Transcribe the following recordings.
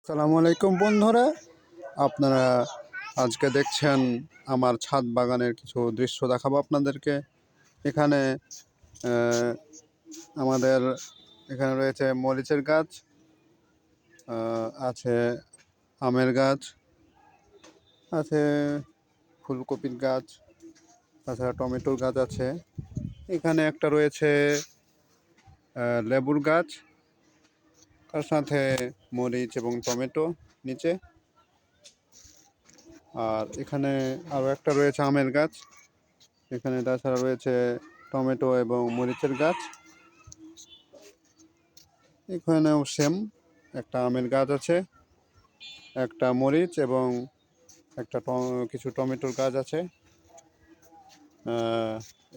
আসসালামু আলাইকুম বন্ধুরা, আপনারা আজকে দেখছেন আমার ছাদ বাগানের কিছু দৃশ্য দেখাবো আপনাদেরকে। এখানে আহ, আমাদের এখানে রয়েছে মরিচের গাছ, আছে আমের গাছ, আছে ফুলকপির গাছ, তাছাড়া টমেটোর গাছ আছে। এখানে একটা রয়েছে লেবুর গাছ, তার সাথে মরিচ এবং টমেটো নিচে। আর এখানে আরও একটা রয়েছে আমের গাছ। এখানে তাছাড়া রয়েছে টমেটো এবং মরিচের গাছ। এখানেও সেম, একটা আমের গাছ আছে, একটা মরিচ এবং একটা কিছু টমেটোর গাছ আছে।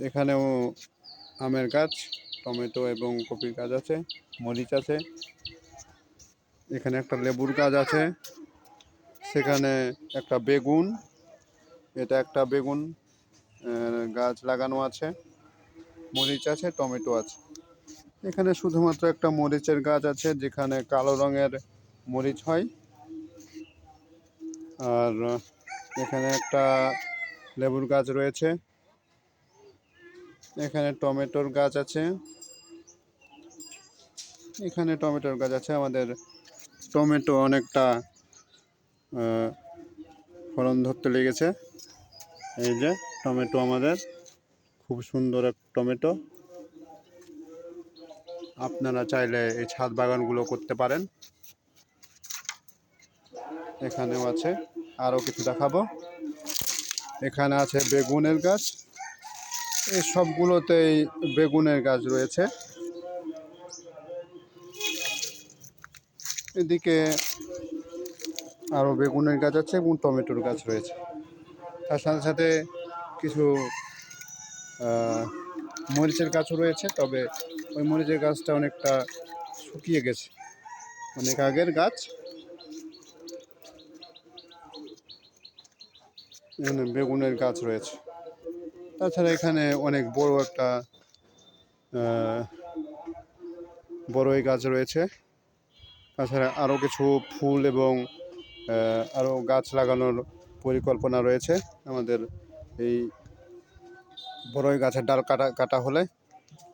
এখানেও আমের গাছ, টমেটো এবং কপির গাছ আছে, মরিচ আছে। এখানে একটা লেবুর গাছ আছে, সেখানে একটা বেগুন, এটা একটা বেগুন গাছ লাগানো আছে, মরিচ আছে, টমেটো আছে। এখানে শুধুমাত্র একটা মরিচের গাছ আছে, যেখানে কালো রঙের মরিচ হয়। আর এখানে একটা লেবুর গাছ রয়েছে। এখানে টমেটোর গাছ আছে, এখানে টমেটোর গাছ আছে। আমাদের টমেটো অনেকটা ফলন ধরতে লেগেছে। এই যে টমেটো, আমাদের খুব সুন্দর এক টমেটো। আপনারা চাইলে এই ছাদ বাগানগুলো করতে পারেন। এখানেও আছে, আরও কিছু দেখাবো। এখানে আছে বেগুনের গাছ, এই সবগুলোতেই বেগুনের গাছ রয়েছে। এদিকে আরও বেগুনের গাছ আছে এবং টমেটোর গাছ রয়েছে। তার সাথে সাথে কিছু মরিচের গাছও রয়েছে, তবে ওই মরিচের গাছটা অনেকটা শুকিয়ে গেছে, অনেক আগের গাছ। এখানে বেগুনের গাছ রয়েছে। তাছাড়া এখানে অনেক বড় একটা বড়ই গাছ রয়েছে। তাছাড়া আরও কিছু ফুল এবং আরও গাছ লাগানোর পরিকল্পনা রয়েছে। আমাদের এই বড়ই গাছের ডাল কাটা হলে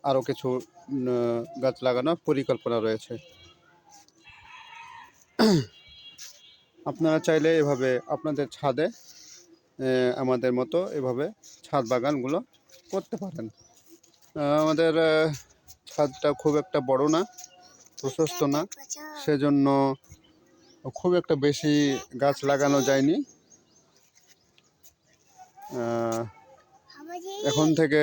আরও কিছু গাছ লাগানোর পরিকল্পনা রয়েছে। আপনারা চাইলে এভাবে আপনাদের ছাদে আমাদের মতো এভাবে ছাদ বাগানগুলো করতে পারেন। আমাদের ছাদটা খুব একটা বড় না, প্রশস্ত না, সেজন্য খুব একটা বেশি গাছ লাগানো যায়নি। এখন থেকে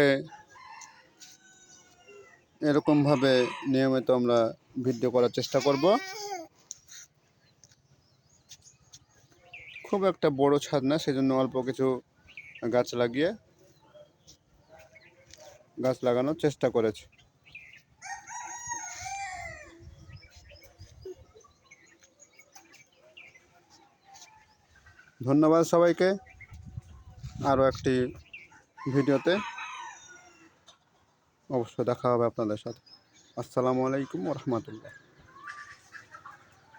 এরকমভাবে নিয়মিত আমরা ভিডিও করার চেষ্টা করব। খুব একটা বড় ছাদ না, সেজন্য অল্প কিছু গাছ লাগানোর চেষ্টা করেছি। ধন্যবাদ সবাইকে। আরও একটি ভিডিওতে অবশ্যই দেখা হবে আপনাদের সাথে। আসসালামু আলাইকুম ওয়া রাহমাতুল্লাহ।